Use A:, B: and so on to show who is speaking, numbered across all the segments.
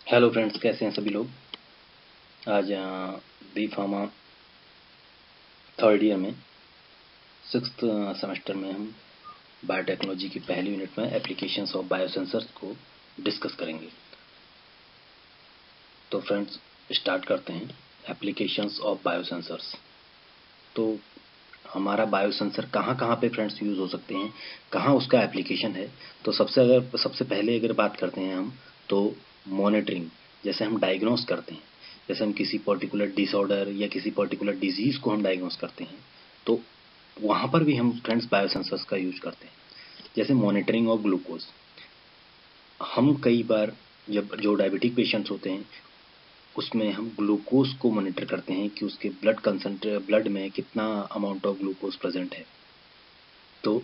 A: Hello friends, कैसे हैं सभी लोग। आज बी फार्मा थर्ड ईयर में सिक्स्थ सेमेस्टर में हम बायोटेक्नोलॉजी की पहली यूनिट में एप्लीकेशंस ऑफ बायोसेंसर्स को डिस्कस करेंगे। तो फ्रेंड्स, स्टार्ट करते हैं। Applications of biosensors. तो हमारा बायोसेंसर कहाँ कहाँ पे फ्रेंड्स यूज़ हो सकते हैं, कहाँ उसका एप्लीकेशन है। तो सबसे पहले अगर बात करते हैं हम, तो मॉनिटरिंग। जैसे हम डायग्नोस करते हैं, जैसे हम किसी पर्टिकुलर डिसऑर्डर या किसी पर्टिकुलर डिजीज को हम डायग्नोस करते हैं, तो वहाँ पर भी हम फ्रेंड्स बायोसेंसर्स का यूज करते हैं। जैसे मॉनिटरिंग ऑफ ग्लूकोज। हम कई बार जब जो डायबिटिक पेशेंट्स होते हैं, उसमें हम ग्लूकोज को मॉनिटर करते हैं कि उसके ब्लड में कितना अमाउंट ऑफ ग्लूकोज प्रेजेंट है। तो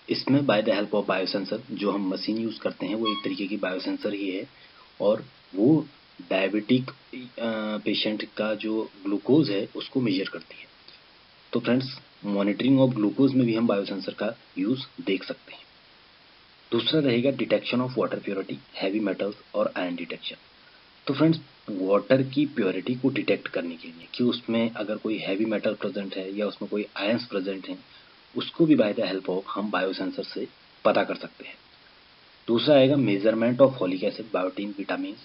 A: इसमें bye the help of biosensor जो हम मशीन यूज करते हैं, वो एक तरीके की बायोसेंसर ही है। और वो डायबिटिक पेशेंट का जो ग्लूकोज है उसको मेजर करती है। तो फ्रेंड्स, मॉनिटरिंग ऑफ ग्लूकोज में भी हम बायोसेंसर का यूज देख सकते हैं। दूसरा रहेगा detection of water purity, heavy metals और आयन डिटेक्शन। तो फ्रेंड्स, वाटर की प्योरिटी को डिटेक्ट करने के लिए कि उसमें अगर कोई हैवी मेटल प्रेजेंट है या उसमें कोई आयंस प्रेजेंट हैं, उसको भी बाय द हेल्प ऑफ हम बायोसेंसर से पता कर सकते हैं। दूसरा आएगा measurement of folic acid, biotin, vitamin.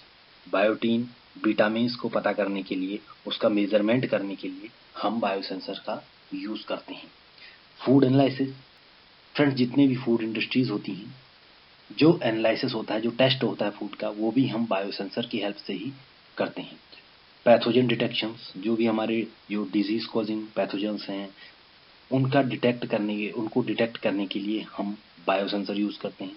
A: Biotin, vitamin को पता करने के लिए, उसका मेजरमेंट करने के लिए हम बायोसेंसर का यूज करते हैं। Food analysis. फ्रेंड्स, जितने भी फूड इंडस्ट्रीज होती हैं, जो एनालिसिस होता है, जो टेस्ट होता है फूड का, वो भी हम बायोसेंसर की हेल्प से ही करते हैं। पैथोजन डिटेक्शंस, जो भी हमारे जो डिजीज कॉजिंग पैथोजेंस हैं, उनको डिटेक्ट करने के लिए हम बायोसेंसर यूज करते हैं।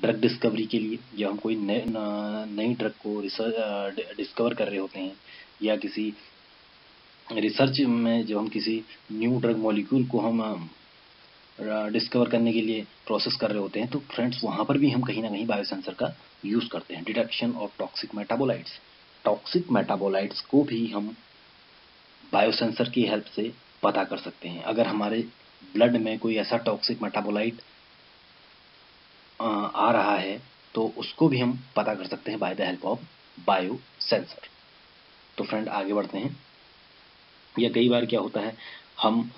A: ड्रग डिस्कवरी के लिए, जब हम कोई नई ड्रग को डिस्कवर कर रहे होते हैं, या किसी रिसर्च में जब हम किसी न्यू ड्रग मॉलिक्यूल को हम डिस्कवर करने के लिए प्रोसेस कर रहे होते हैं, तो फ्रेंड्स वहां पर भी हम कहीं ना कहीं बायोसेंसर का यूज करते हैं। Detection of toxic metabolites. Toxic metabolites को भी हम बायोसेंसर की हेल्प से पता कर सकते हैं। अगर हमारे ब्लड में कोई ऐसा टॉक्सिक मेटाबोलाइट आ रहा है, तो उसको भी हम पता कर सकते हैं bye the help of biosensor. तो फ्रेंड, आगे बढ़ते हैं। या कई बार क्या होता है, हम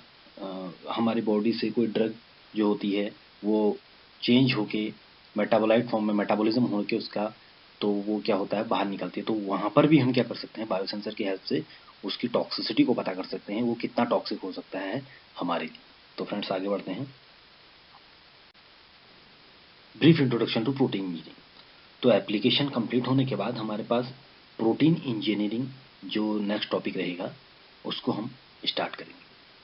A: हमारी बॉडी से कोई ड्रग जो होती है, वो चेंज होके मेटाबोलाइट फॉर्म में, मेटाबॉलिज्म होके उसका, तो वो क्या होता है, बाहर निकलती है। तो वहां पर भी हम क्या कर सकते हैं, बायोसेंसर की हेल्प से उसकी टॉक्सिसिटी को पता कर सकते हैं, वो कितना टॉक्सिक हो सकता है हमारे लिए। तो फ्रेंड्स, आगे बढ़ते हैं। Brief introduction to protein engineering. तो एप्लीकेशन कंप्लीट होने के बाद हमारे पास प्रोटीन इंजीनियरिंग जो नेक्स्ट टॉपिक रहेगा, उसको हम स्टार्ट करेंगे।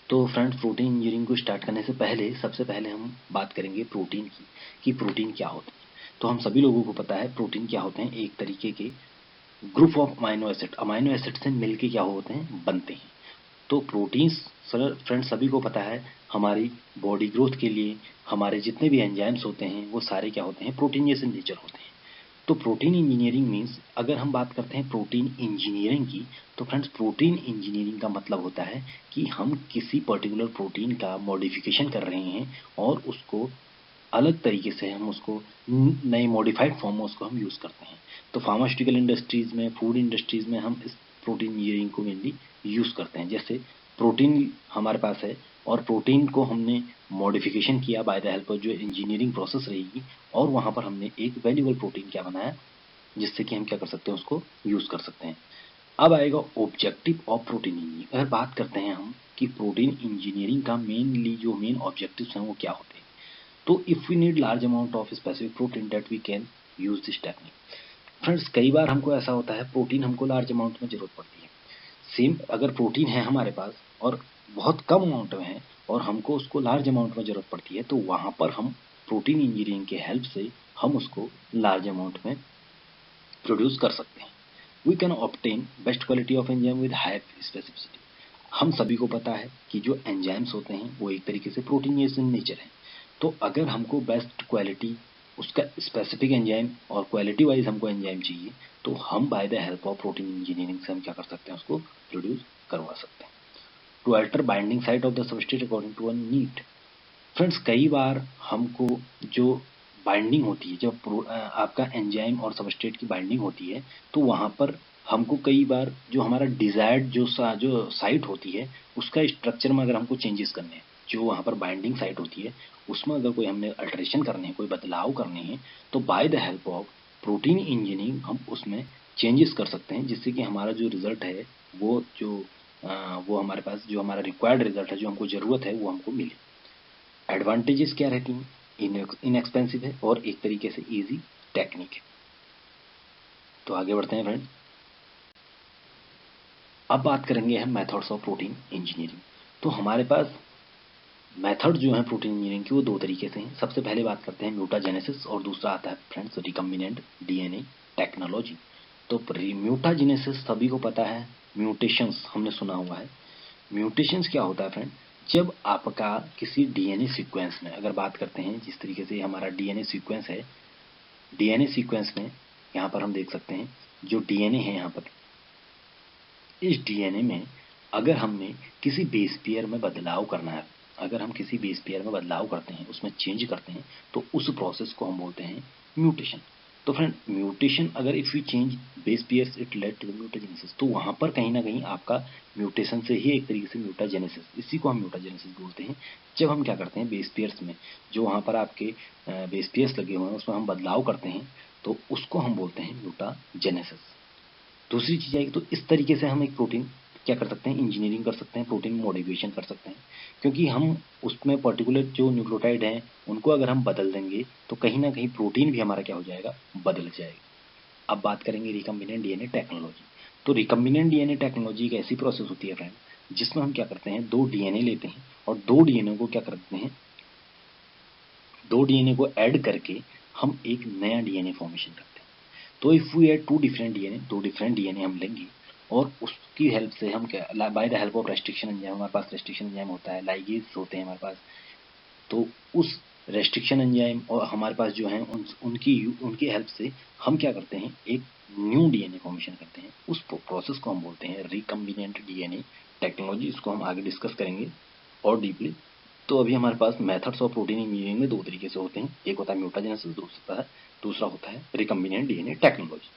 A: तो फ्रेंड्स, प्रोटीन इंजीनियरिंग को स्टार्ट करने से पहले सबसे पहले हम बात करेंगे प्रोटीन की, कि प्रोटीन क्या होते हैं। तो हम सभी लोगों को पता है प्रोटीन क्या होते हैं, एक तरीके के ग्रुप ऑफ अमाइनो एसिड से मिलके क्या होते हैं, बनते हैं। तो प्रोटीन्स, सर फ्रेंड्स, सभी को पता है हमारी बॉडी ग्रोथ के लिए हमारे जितने भी एंजाइम्स होते हैं, वो सारे क्या होते हैं, प्रोटीन जैसे नेचर होते हैं। तो प्रोटीन इंजीनियरिंग मीन्स, अगर हम बात करते हैं प्रोटीन इंजीनियरिंग की, तो फ्रेंड्स, प्रोटीन इंजीनियरिंग का मतलब होता है कि हम किसी पर्टिकुलर प्रोटीन का मॉडिफिकेशन कर रहे हैं और उसको अलग तरीके से हम उसको नए मॉडिफाइड फॉर्म में उसको हम यूज करते हैं। तो फार्मास्यूटिकल इंडस्ट्रीज में, फूड इंडस्ट्रीज में हम इस प्रोटीन इंजीनियरिंग को मेनली यूज करते हैं। जैसे प्रोटीन हमारे पास है और प्रोटीन को हमने मॉडिफिकेशन किया बाय द हेल्प ऑफ जो इंजीनियरिंग प्रोसेस रहेगी, और वहां पर हमने एक वैल्यूबल प्रोटीन क्या बनाया, जिससे कि हम क्या कर सकते हैं, उसको यूज कर सकते हैं। अब आएगा ऑब्जेक्टिव ऑफ प्रोटीन इंजीनियरिंग। अगर बात करते हैं हम कि प्रोटीन इंजीनियरिंग का मेनली जो मेन ऑब्जेक्टिव्स हैं वो क्या होते हैं, तो if we need large amount of specific protein that we can use this technique. Friends, कई बार हमको ऐसा होता है, प्रोटीन हमको लार्ज अमाउंट में जरूरत पड़ती है। सेम अगर प्रोटीन है हमारे पास और बहुत कम अमाउंट में है, और हमको उसको लार्ज अमाउंट में जरूरत पड़ती है, तो वहां पर हम प्रोटीन इंजीनियरिंग के हेल्प से हम उसको लार्ज अमाउंट में प्रोड्यूस कर सकते हैं। We can obtain best quality of enzyme with high specificity. हम सभी को पता है कि जो एंजाइम्स होते हैं वो एक तरीके से प्रोटीन इन नेचर है। तो अगर हमको बेस्ट क्वालिटी, उसका स्पेसिफिक एंजाइम और क्वालिटी वाइज हमको एंजाइम चाहिए, तो हम bye the help of protein engineering से हम क्या कर सकते हैं, उसको प्रोड्यूस करवा सकते हैं। To alter binding site of the substrate according to a need. Friends, कई बार हमको जो बाइंडिंग होती है, जब आपका एंजाइम और सबस्ट्रेट की बाइंडिंग होती है, तो वहाँ पर हमको कई बार जो हमारा डिजायर्ड जो साइट होती है उसका स्ट्रक्चर में अगर हमको चेंजेस करने हैं, जो वहाँ पर बाइंडिंग साइट होती है उसमें अगर कोई हमने अल्टरेशन करने हैं, कोई बदलाव करने हैं, तो bye the help of protein engineering हम उसमें चेंजेस कर सकते हैं, जिससे कि हमारा जो रिजल्ट है वो हमारे पास जो हमारा रिक्वायर्ड रिजल्ट है, जो हमको जरूरत है, वो हमको मिले। एडवांटेजेस क्या रहती हैं? इनएक्सपेंसिव है और एक तरीके से इजी टेक्निक है। तो आगे बढ़ते हैं फ्रेंड। अब बात करेंगे हम मेथड्स ऑफ प्रोटीन इंजीनियरिंग। तो हमारे पास मेथड जो है प्रोटीन इंजीनियरिंग की वो दो तरीके से हैं। सबसे पहले बात करते हैं म्यूटाजेनेसिस और दूसरा आता है फ्रेंड्स रिकम्बिनेंट डीएनए टेक्नोलॉजी। तो म्यूटाजेनेसिस सभी को पता है, म्यूटेशंस हमने सुना हुआ है। म्यूटेशंस क्या होता है फ्रेंड? जब आपका किसी डीएनए सीक्वेंस में, अगर बात करते हैं जिस तरीके से हमारा डीएनए सीक्वेंस है, डीएनए सीक्वेंस में यहाँ पर हम देख सकते हैं जो डीएनए है, यहाँ पर इस डीएनए में अगर हमने किसी बेस पेयर में बदलाव करना है, अगर हम किसी बेस पेयर में बदलाव करते हैं, उसमें चेंज करते हैं, तो उस प्रोसेस को हम बोलते हैं म्यूटेशन। तो फ्रेंड म्यूटेशन, अगर if we change base pairs it led to the mutagenesis, तो वहां पर कहीं ना कहीं आपका म्यूटेशन से ही एक तरीके से म्यूटाजेनेसिस, इसी को हम म्यूटाजेनेसिस बोलते हैं। जब हम क्या करते हैं बेस पेयर्स में, जो वहां पर आपके बेस पेयर्स लगे हुए हैं उसमें हम बदलाव करते हैं, तो उसको हम बोलते हैं म्यूटाजेनेसिस। दूसरी चीज आएगी, तो इस तरीके से हम एक प्रोटीन क्या कर सकते हैं, इंजीनियरिंग कर सकते हैं, प्रोटीन मॉडिफिकेशन कर सकते हैं, क्योंकि हम उसमें पर्टिकुलर जो न्यूक्लियोटाइड हैं उनको अगर हम बदल देंगे तो कहीं ना कहीं प्रोटीन भी हमारा क्या हो जाएगा, बदल जाएगा। अब बात करेंगे रिकम्बिनेंट डीएनए टेक्नोलॉजी। तो रिकम्बिनेंट डीएनए टेक्नोलॉजी एक ऐसी प्रोसेस होती है फ्रेंड, जिसमें हम क्या करते हैं, दो डीएनए लेते हैं और दो डीएनए को क्या करते हैं, दो डीएनए को ऐड करके हम एक नया डीएनए फॉर्मेशन करते हैं। तो if we add to different DNA, दो डिफरेंट डीएनए हम लेंगे और उसकी हेल्प से हम क्या, by the help of restriction enzyme, हमारे पास रेस्ट्रिक्शन एंजाइम होता है, लाइगेज होते हैं हमारे पास, तो उस रेस्ट्रिक्शन एंजाइम और हमारे पास जो है उनकी हेल्प से हम क्या करते हैं, एक न्यू डीएनए फॉर्मेशन करते हैं। उस प्रोसेस को हम बोलते हैं रिकम्बिनेंट डीएनए टेक्नोलॉजी। इसको हम आगे डिस्कस करेंगे और डीपली। तो अभी हमारे पास मेथड्स ऑफ प्रोटीन इंजीनियरिंग में दो तरीके से होते हैं, एक होता है म्यूटाजेनेसिस, दूसरा होता है रिकम्बिनेंट डीएनए टेक्नोलॉजी।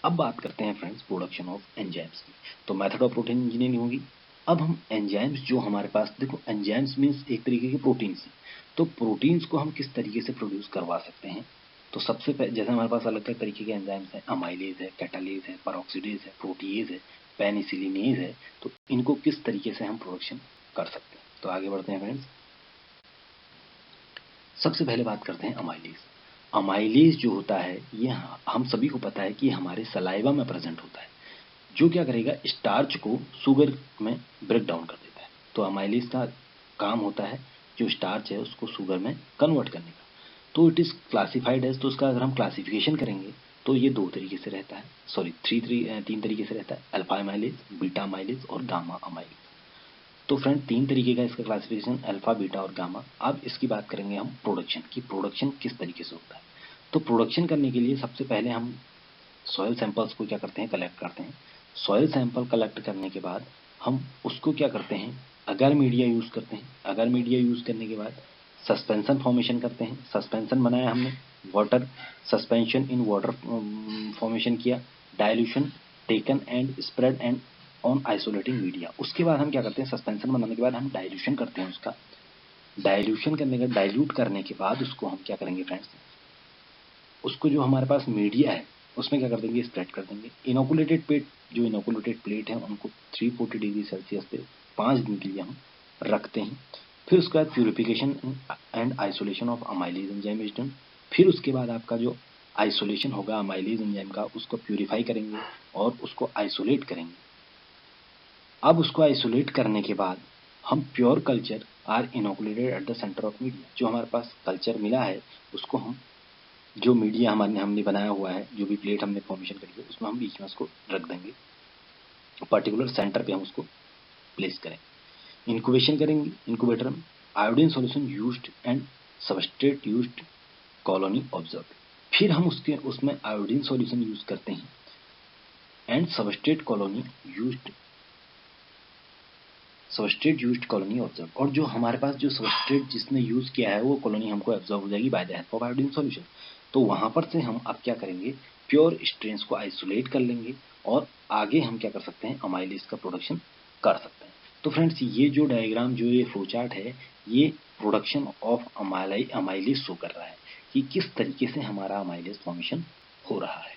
A: अब बात करते हैं फ्रेंड्स प्रोडक्शन ऑफ एंजाइम्स की। तो मेथड ऑफ प्रोटीन इंजीनियरिंग होगी। अब हम एंजाइम्स जो हमारे पास, देखो एंजाइम्स मीन्स एक तरीके के प्रोटीन्स हैं, तो प्रोटीन्स को हम किस तरीके से प्रोड्यूस करवा सकते हैं। तो सबसे पहले जैसे हमारे पास अलग अलग तरीके के एंजाइम्स हैं, अमाइलेज है, कैटालेज है, पेरोक्सिडेज है, प्रोटीएज है, पेनिसिलिनेज है, तो इनको किस तरीके से हम प्रोडक्शन कर सकते हैं। तो आगे बढ़ते हैं फ्रेंड्स। सबसे पहले बात करते हैं अमाइलेज। अमाइलेज जो होता है ये हम सभी को पता है कि हमारे सलाइवा में प्रेजेंट होता है, जो क्या करेगा, स्टार्च को शुगर में ब्रेक डाउन कर देता है। तो अमाइलेज का काम होता है जो स्टार्च है उसको शुगर में कन्वर्ट करने का। तो इट इज क्लासिफाइड एज, तो उसका अगर हम क्लासिफिकेशन करेंगे तो ये दो तरीके से रहता है, सॉरी तीन तरीके से रहता है, अल्फा अमाइलेज, बीटा अमाइलेज और गामा अमाइलेज। तो फ्रेंड तीन तरीके का इसका क्लासिफिकेशन, अल्फा, बीटा और गामा। अब इसकी बात करेंगे हम प्रोडक्शन की, प्रोडक्शन किस तरीके से होता है। तो प्रोडक्शन करने के लिए सबसे पहले हम सॉइल सैंपल्स को क्या करते हैं, कलेक्ट करते हैं। सॉइल सैंपल कलेक्ट करने के बाद हम उसको क्या करते हैं, अगर मीडिया यूज करते हैं। अगर मीडिया यूज करने के बाद सस्पेंशन फॉर्मेशन करते हैं। सस्पेंशन बनाया हमने, water suspension in water formation किया, dilution taken and spread and on isolating media. उसके बाद हम क्या करते हैं, सस्पेंशन बनाने के बाद हम डाइल्यूशन करते हैं उसका। डाइल्यूशन करने का, डाइल्यूट करने के बाद उसको हम क्या करेंगे फ्रेंड्स, उसको जो हमारे पास मीडिया है उसमें क्या कर देंगे, स्प्रेड कर देंगे। इनोकुलेटेड प्लेट, जो इनोकुलेटेड प्लेट है उनको 340 डिग्री सेल्सियस पे 5 दिन के लिए हम रखते हैं। फिर उसके बाद purification and isolation of amylase enzyme is done. फिर उसके बाद आपका जो आइसोलेशन होगा अमाइलेज एंजाइम का, उसको प्यूरिफाई करेंगे और उसको आइसोलेट करेंगे। अब उसको आइसोलेट करने के बाद हम pure culture are inoculated at the centre of media. जो हमारे पास कल्चर मिला है उसको हम, जो मीडिया हमने बनाया हुआ है, जो भी प्लेट हमने फॉर्मेशन करी है उसमें हम बीच में उसको रख देंगे, पर्टिकुलर सेंटर पे हम उसको प्लेस करें। इंक्यूबेशन करेंगे इंक्यूबेटर में, iodine solution used and substrate used, colony observe. फिर हम उसमें आयोडीन सॉल्यूशन यूज करते हैं and substrate colony used, substrate used colony observe, और जो हमारे पास जो सबस्ट्रेट जिसने यूज किया है वो कॉलोनी हमको एब्जॉर्ब हो जाएगी bye the help of iodine solution. तो वहां पर से हम अब क्या करेंगे, प्योर स्ट्रेन्स को आइसोलेट कर लेंगे और आगे हम क्या कर सकते हैं, अमाइलेज का प्रोडक्शन कर सकते हैं। तो फ्रेंड्स ये जो डायग्राम, जो ये फ्लो चार्ट है, ये प्रोडक्शन ऑफ अमाइलेज शो कर रहा है कि किस तरीके से हमारा अमाइलेज फॉर्मेशन हो रहा है।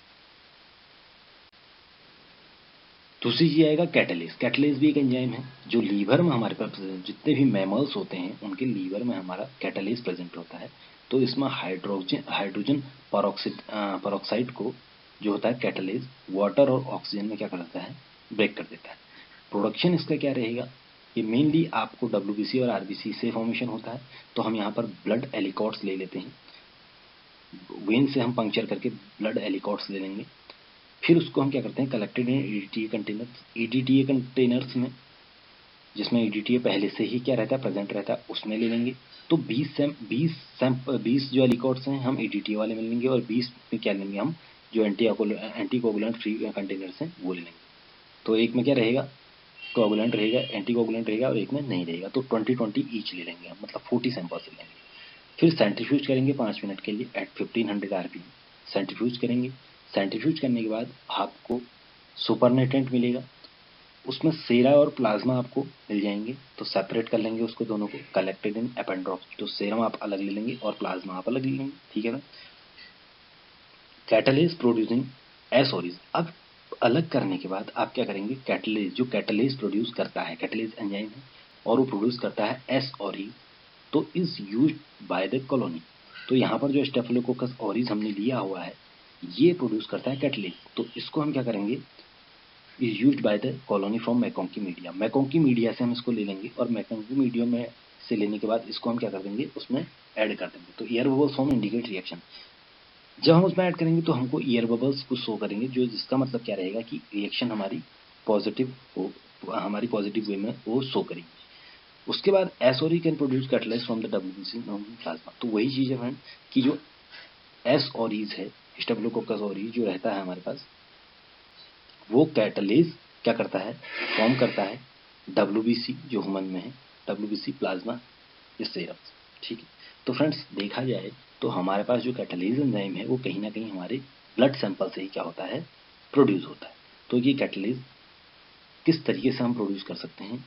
A: दूसरी चीज आएगा कैटलेज। कैटलेज भी एक एंजाइम है जो लीवर में हमारे पास जितने भी मैमल्स होते हैं उनके लीवर में हमारा कैटलेज प्रेजेंट होता है। तो इसमें हाइड्रोजन परऑक्साइड को जो होता है कैटलेज, वाटर और ऑक्सीजन में क्या करता है, ब्रेक कर देता है। प्रोडक्शन इसका क्या रहेगा, ये मेनली आपको डब्ल्यूबीसी और आरबीसी से फॉर्मेशन होता है। तो हम यहाँ पर ब्लड एलिकॉट्स ले लेते हैं, वेन से हम पंक्चर करके ब्लड एलिकॉट्स ले लेंगे। फिर उसको हम क्या करते हैं, collected in EDTA containers. EDTA containers में, जिसमें ईडीटीए पहले से ही क्या रहता है, प्रेजेंट रहता है, उसमें ले लेंगे। तो 20 जो एलिकॉट्स हैं हम ईडीटीए वाले में लेंगे और 20 में क्या लेंगे हम, जो एंटीकोगुलेंट फ्री कंटेनर्स हैं वो ले लेंगे। तो एक में क्या रहेगा, कोगुलेंट रहेगा, एंटीकोगुलेंट रहेगा, और एक में नहीं रहेगा। तो 20-20 ईच ले लेंगे हम, मतलब 40 सैंपल्स ले लेंगे। फिर सेंट्रीफ्यूज करेंगे 5 मिनट के लिए एट 1500 आरपीएम। सेंट्रीफ्यूज करेंगे। सेंट्रीफ्यूज करने के बाद आपको सुपरनेटेंट मिलेगा, उसमें सेरा और प्लाज्मा आपको मिल जाएंगे। तो सेपरेट कर लेंगे उसको दोनों को, कलेक्टेड इन एपेंड्रॉप्स। तो सेरम आप अलग ले लेंगे और प्लाज्मा आप अलग ले लेंगे, ठीक है ना। Catalase producing S aureus. अब अलग करने के बाद आप क्या करेंगे, कैटलेज, जो कैटलेज प्रोड्यूस करता है, कैटलेज एंजाइम है और वो प्रोड्यूस करता है एसओरीज, तो is used by the colony. तो यहाँ पर जो स्टेफिलोकोकस ऑरिस हमने लिया हुआ है ये प्रोड्यूस करता है कैटलेज। तो इसको हम क्या करेंगे, is used by the colony from मैकोंकी media. मैकोंकी media से हम इसको ले लेंगे और मैकोंकी मीडिया में से लेने के बाद इसको हम क्या कर देंगे, उसमें ऐड कर देंगे। तो air bubbles form indicate reaction. जब हम उसमें ऐड करेंगे तो हमको एयर बबल्स को शो करेंगे, जो जिसका मतलब क्या रहेगा कि रिएक्शन हमारी पॉजिटिव हो, हमारी पॉजिटिव वे में वो शो करेगी। उसके बाद S aureus can produce catalase from the WBC plasma. तो वही चीज है फ्रेंड कि जो एस ऑरीज है, स्टेफिलोकोकस ऑरीज जो रहता है हमारे पास, वो कैटलेज क्या करता है, फॉर्म करता है डब्ल्यूबीसी जो ह्यूमन में है, डब्ल्यूबीसी प्लाज्मा इस सेरम, ठीक है। तो फ्रेंड्स देखा जाए तो हमारे पास जो कैटलेज एंजाइम है वो कहीं ना कहीं हमारे ब्लड सैंपल से ही क्या होता है, प्रोड्यूस होता है। तो ये कैटलेज किस तरीके से हम प्रोड्यूस कर सकते हैं,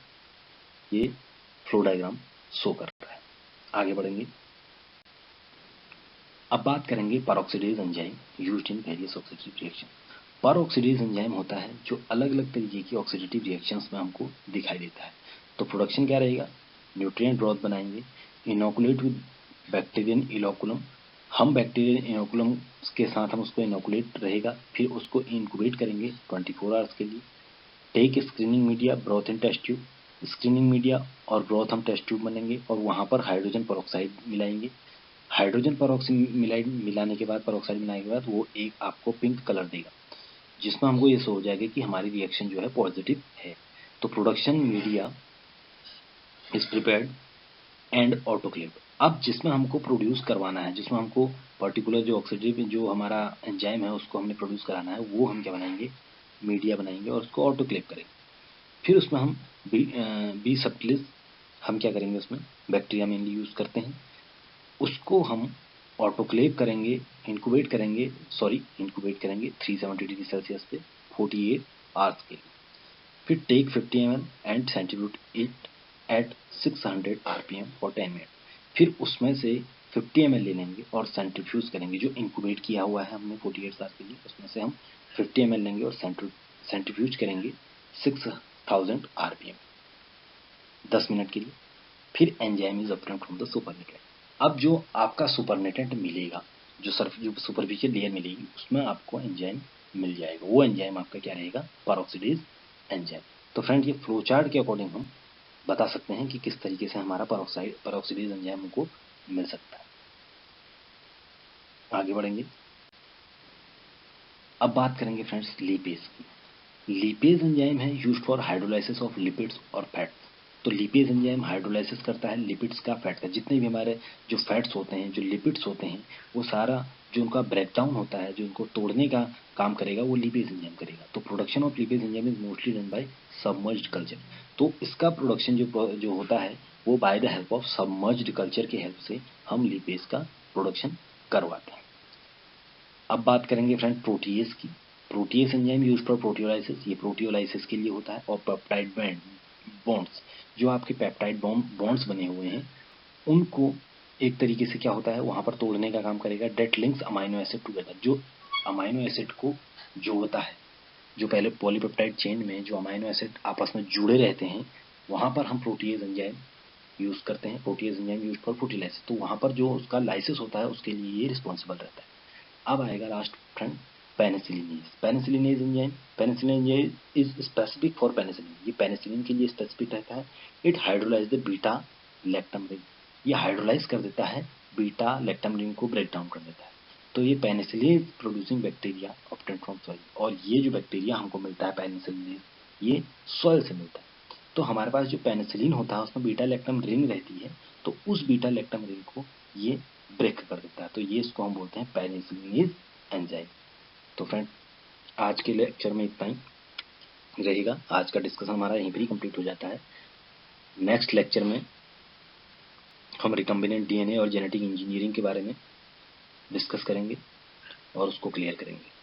A: ये फ्लो डायग्राम शो कर रहा है। आगे बढ़ेंगे, अब बात करेंगे peroxidase enzyme used in various oxidative reaction. Peroxidase enzyme होता है जो अलग अलग तरीके की ऑक्सीडेटिव रिएक्शंस में हमको दिखाई देता है। तो प्रोडक्शन क्या रहेगा, न्यूट्रिएंट ब्रॉथ बनाएंगे, इनोकुलेट विद बैक्टीरियन इनोकुलम। हम बैक्टीरियन इनोकुलम के साथ हम उसको इनोकुलेट रहेगा, फिर उसको इंक्यूबेट करेंगे 24 आवर्स के लिए। टेक स्क्रीनिंग मीडिया, ब्रॉथ इन टेस्ट ट्यूब। स्क्रीनिंग मीडिया और ब्रॉथ हम टेस्ट ट्यूब बनेंगे और वहां पर हाइड्रोजन परऑक्साइड मिलाएंगे। हाइड्रोजन परऑक्साइड मिलाने के बाद, परऑक्साइड मिलाने के बाद वो एक आपको पिंक कलर देगा, जिसमें हमको ये शो हो जाएगा कि हमारी रिएक्शन जो है पॉजिटिव है। तो production media is prepared and autoclave. अब जिसमें हमको प्रोड्यूस करवाना है, जिसमें हमको पर्टिकुलर जो ऑक्सीडेटिव जो हमारा एंजाइम है उसको हमने प्रोड्यूस कराना है, वो हम क्या बनाएंगे, मीडिया बनाएंगे और उसको ऑटोक्लेव करेंगे। फिर उसमें हम बी सब्टिलिस हम क्या करेंगे, उसमें बैक्टीरिया मेनली यूज करते हैं, उसको हम ऑटोक्लेव करेंगे, इंक्यूबेट करेंगे 370 डिग्री सेल्सियस पे 48 आवर्स के लिए। फिर take 50 ml and centrifuge it at 600 RPM for 10 minute. फिर उसमें से 50 ml ले लेंगे और सेंट्रीफ्यूज करेंगे, जो इंक्यूबेट किया हुआ है हमने 48 आवर्स के लिए, उसमें से हम 50 ml लेंगे और सेंट्रीफ्यूज करेंगे 6000 आरपीएम 10 मिनट के लिए। फिर enzyme is apparent from the supernatant. अब जो आपका सुपरनेटेंट मिलेगा, जो सुपरफिशियल लेयर मिलेगी, उसमें आपको एंजाइम मिल जाएगा। वो एंजाइम आपका क्या रहेगा, परऑक्सीडेज एंजाइम। तो फ्रेंड ये फ्लो चार्ट के अकॉर्डिंग हम बता सकते हैं कि किस तरीके से हमारा परऑक्सीडेज एंजाइम को मिल सकता है। आगे बढ़ेंगे, अब बात करेंगे फ्रेंड्स लिपेज की। लिपेज एंजाइम है used for hydrolysis of lipids और फैट्स। तो लिपेज एंजाइम हाइड्रोलाइसिस करता है लिपिड्स का, फैट का। जितने भी हमारे जो फैट्स होते हैं, जो लिपिड्स होते हैं, वो सारा जो उनका ब्रेकडाउन होता है, जो उनको तोड़ने का काम करेगा, वो लिपेज एंजाइम करेगा। तो production of lipase enzyme is mostly done by submerged culture. तो इसका प्रोडक्शन जो होता है वो bye the help of submerged culture की हेल्प से हम लिपेज का प्रोडक्शन करवाते हैं। अब बात करेंगे फ्रेंड प्रोटीएज की। Protease enzyme used for proteolysis, ये प्रोटियोलाइसिस के लिए होता है। और पेप्टाइड बॉन्ड्स, जो आपके पेप्टाइड बॉन्ड्स बने हुए हैं, उनको एक तरीके से क्या होता है वहां पर तोड़ने का काम करेगा। That links amino acid together, जो अमाइनो एसिड को जोड़ता है, जो पहले पॉलीपेप्टाइड चेन में जो अमाइनो एसिड आपस में जुड़े रहते हैं, वहां पर हम प्रोटीएज एंजाइम यूज करते हैं। प्रोटीएज एंजाइम यूज फॉर प्रोटीलाइसिस, तो वहां पर जो उसका लाइसिस होता है उसके लिए ये रिस्पॉन्सिबल रहता है। अब आएगा last friend penicillinase. Penicillinase enzyme, penicillin enzyme is specific for penicillin, ये पेनिसिलिन के लिए स्पेसिफिक रहता है। It hydrolyse the beta lactam ring, ये हाइड्रोलाइज कर देता है बीटा लैक्टम रिंग को, ब्रेक डाउन कर देता है। तो ये penicillin producing bacteria obtain from soil, और ये जो बैक्टीरिया हमको मिलता है पेनिसिलिन, ये सॉइल से मिलता है। तो हमारे पास जो पेनिसिलिन होता है उसमें बीटा लैक्टम रिंग रहती है, तो उस बीटा लैक्टम रिंग को ये ब्रेक कर देता है, तो ये इसको हम बोलते हैं पेनिसिलिनेज एंजाइम। तो फ्रेंड आज के लेक्चर में इतना ही रहेगा, आज का डिस्कशन हमारा यहीं पर ही कंप्लीट हो जाता है। नेक्स्ट लेक्चर में हम रिकम्बिनेंट डीएनए और जेनेटिक इंजीनियरिंग के बारे में डिस्कस करेंगे और उसको क्लियर करेंगे।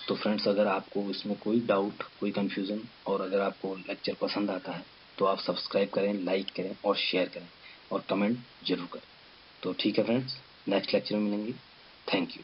A: तो फ्रेंड्स अगर आपको इसमें कोई डाउट, कोई कंफ्यूजन, और अगर आपको लेक्चर पसंद आता है तो आप सब्सक्राइब करें, लाइक करें और शेयर करें और कमेंट जरूर करें। तो ठीक है फ्रेंड्स, नेक्स्ट लेक्चर में मिलेंगे। Thank you.